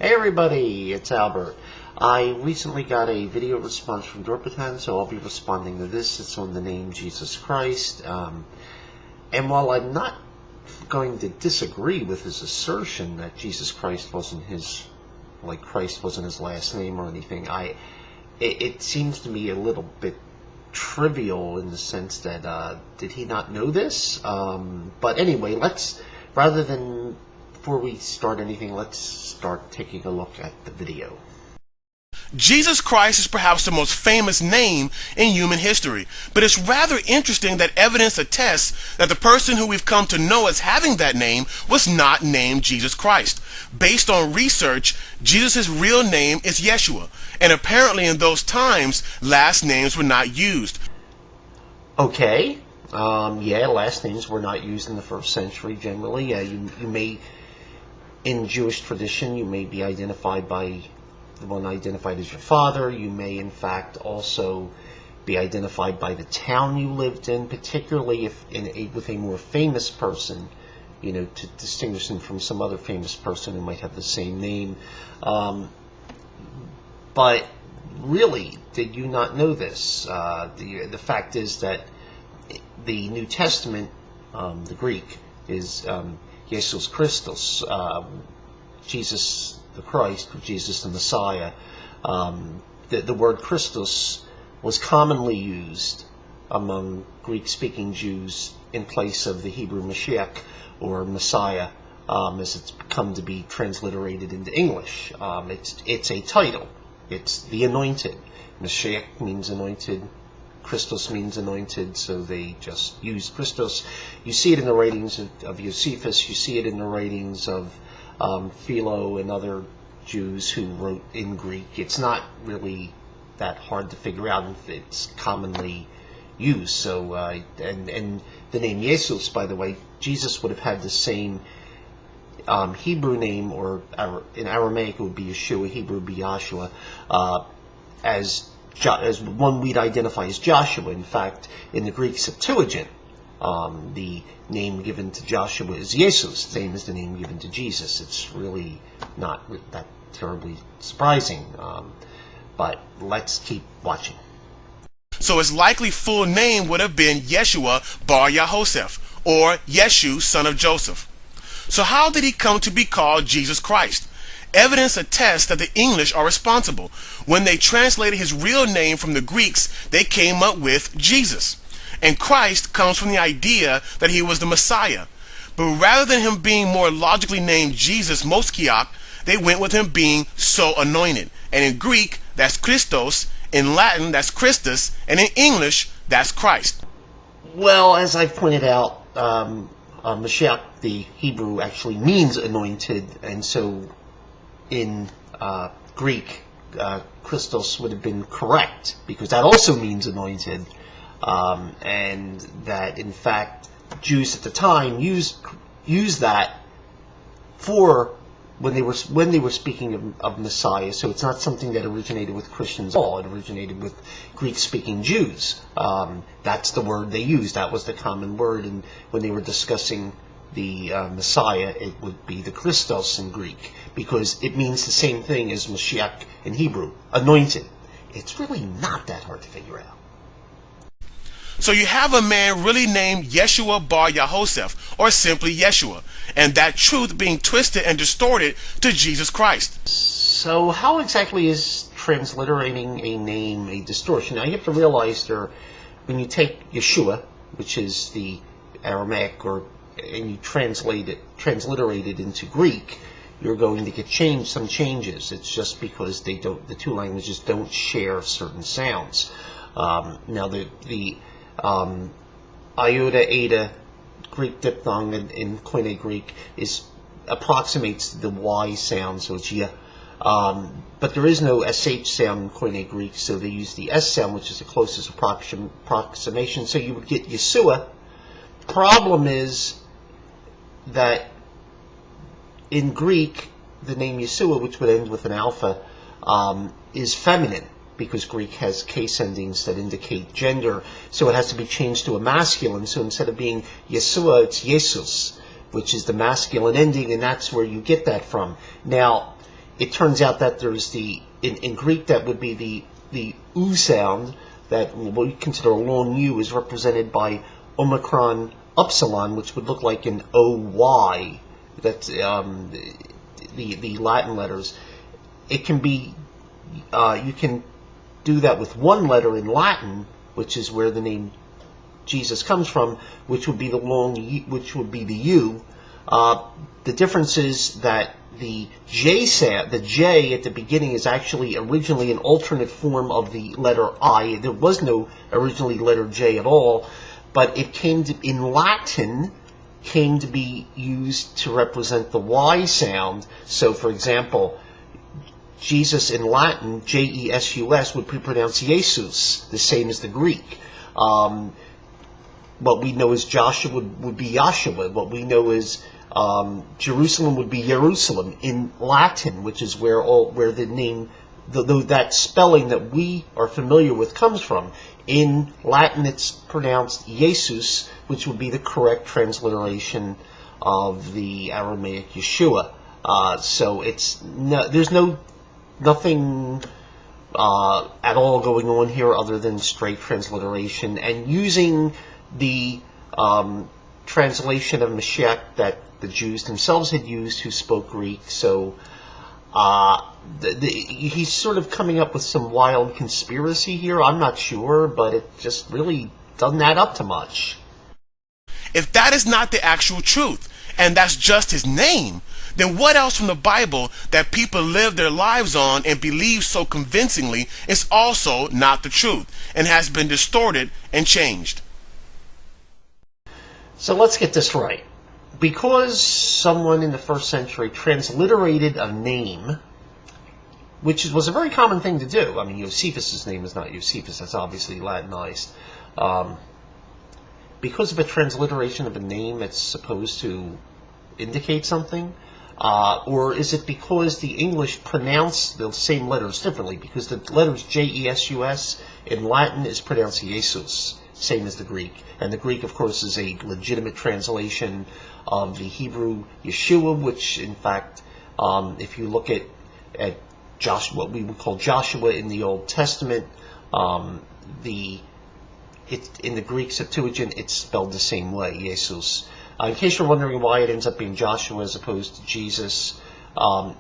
Hey everybody, it's Albert. I recently got a video response from Dhorpatan, so I'll be responding to this. It's on the name Jesus Christ. And while I'm not going to disagree with his assertion that Jesus Christ wasn't his, Christ wasn't his last name or anything, it seems to me a little bit trivial in the sense that, did he not know this? But anyway, before we start anything, let's start taking a look at the video. Jesus Christ is perhaps the most famous name in human history, but it's rather interesting that evidence attests that the person who we've come to know as having that name was not named Jesus Christ. Based on research, Jesus' real name is Yeshua, and apparently in those times, last names were not used. Okay, last names were not used in the first century generally. You may, in Jewish tradition, you may be identified by the one identified as your father. You may, in fact, also be identified by the town you lived in, particularly if with a more famous person, to distinguish them from some other famous person who might have the same name. But really, did you not know this? The fact is that the New Testament, the Greek, is Jesus Christos, Jesus the Christ, or Jesus the Messiah. The word Christos was commonly used among Greek-speaking Jews in place of the Hebrew Mashiach, or Messiah, as it's come to be transliterated into English. It's a title. It's the anointed. Mashiach means anointed. Christos means anointed, so they just use Christos. You see it in the writings of Josephus. You see it in the writings of Philo and other Jews who wrote in Greek. It's not really that hard to figure out if it's commonly used. So, and the name Jesus, by the way, Jesus would have had the same Hebrew name, or in Aramaic it would be Yeshua, Hebrew would be Yahshua, as one we'd identify as Joshua. In fact, in the Greek Septuagint, the name given to Joshua is Jesus, same as the name given to Jesus. It's really not that terribly surprising, but let's keep watching. So his likely full name would have been Yeshua bar Yahoseph, or Yeshu, son of Joseph. So how did he come to be called Jesus Christ? Evidence attests that the English are responsible. When they translated his real name from the Greeks, they came up with Jesus. And Christ comes from the idea that he was the Messiah. But rather than him being more logically named Jesus Moskiak, they went with him being so anointed. And in Greek, that's Christos. In Latin, that's Christus. And in English, that's Christ. Well, as I pointed out, Mashiach, the Hebrew, actually means anointed. And so in Greek, Christos would have been correct, because that also means anointed. And that, in fact, Jews at the time used that for when they were speaking of Messiah. So it's not something that originated with Christians at all. It originated with Greek-speaking Jews. That's the word they used. That was the common word. And when they were discussing the Messiah, it would be the Christos in Greek, because it means the same thing as Mashiach in Hebrew, anointed. It's really not that hard to figure out. So you have a man really named Yeshua bar Yahoseph, or simply Yeshua, and that truth being twisted and distorted to Jesus Christ. So how exactly is transliterating a name a distortion? Now you have to realize when you take Yeshua, which is the Aramaic, and you transliterate it into Greek, you're going to get some changes. It's just because the two languages don't share certain sounds. Now the iota, eta, Greek diphthong in Koine Greek approximates the Y sound, so it's ya. But there is no SH sound in Koine Greek, so they use the S sound, which is the closest approximation. So you would get Yeshua. Problem is that in Greek, the name Yeshua, which would end with an alpha, is feminine, because Greek has case endings that indicate gender, so it has to be changed to a masculine. So instead of being Yeshua, it's Jesus, which is the masculine ending, and that's where you get that from. Now, it turns out that there's in Greek that would be the U sound, that what we consider a long U is represented by Omicron Upsilon, which would look like an OY. That's the Latin letters. It can be, you can do that with one letter in Latin, which is where the name Jesus comes from, which would be the which would be the U. The difference is that the J sound, the J at the beginning, is actually originally an alternate form of the letter I. There was no originally letter J at all, but it came to, in Latin, came to be used to represent the Y sound. So, for example, Jesus in Latin, Jesus, would be pronounced Jesus, the same as the Greek. What we know as Joshua would be Yahshua. What we know as Jerusalem would be Jerusalem in Latin, which is where the name, that spelling that we are familiar with comes from. In Latin, it's pronounced Jesus, which would be the correct transliteration of the Aramaic Yeshua. So there's nothing at all going on here other than straight transliteration and using the translation of Mashiach that the Jews themselves had used who spoke Greek. So he's sort of coming up with some wild conspiracy here. I'm not sure, but it just really doesn't add up to much. If that is not the actual truth, and that's just his name, then what else from the Bible that people live their lives on and believe so convincingly is also not the truth and has been distorted and changed? So let's get this right. Because someone in the first century transliterated a name, which was a very common thing to do. I mean, Josephus' name is not Josephus, that's obviously Latinized. Because of a transliteration of a name, it's supposed to indicate something? Or is it because the English pronounce the same letters differently? Because the letters Jesus in Latin is pronounced Jesus, same as the Greek. And the Greek, of course, is a legitimate translation of the Hebrew Yeshua, which, in fact, if you look at Joshua, what we would call Joshua in the Old Testament, in the Greek Septuagint, it's spelled the same way, Jesus. In case you're wondering why it ends up being Joshua as opposed to Jesus,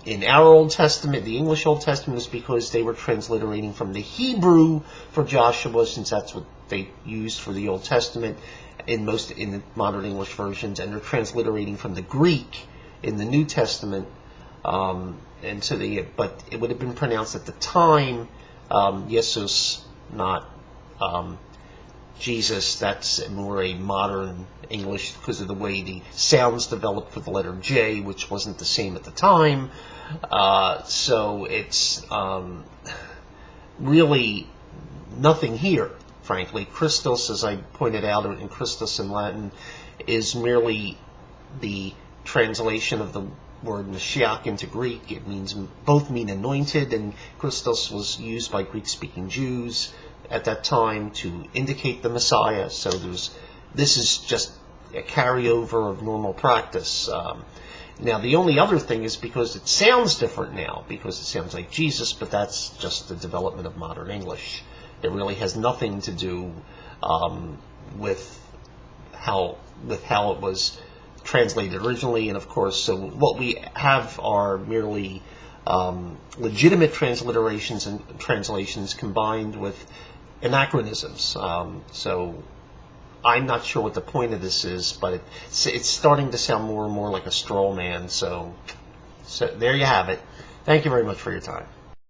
in our Old Testament, the English Old Testament, is because they were transliterating from the Hebrew for Joshua, since that's what they used for the Old Testament in the modern English versions, and they're transliterating from the Greek in the New Testament, and so but it would have been pronounced at the time Jesus, not Jesus. That's more a modern English because of the way the sounds developed for the letter J, which wasn't the same at the time. So it's really nothing here, frankly. Christos, as I pointed out, in Christos in Latin, is merely the translation of the word Mashiach into Greek. It means, both mean anointed, and Christos was used by Greek-speaking Jews at that time to indicate the Messiah. So this is just a carryover of normal practice. Now, the only other thing is because it sounds different now, because it sounds like Jesus, but that's just the development of modern English. It really has nothing to do with how it was translated originally, and of course, so what we have are merely legitimate transliterations and translations combined with anachronisms. So I'm not sure what the point of this is, but it's starting to sound more and more like a straw man. So there you have it. Thank you very much for your time.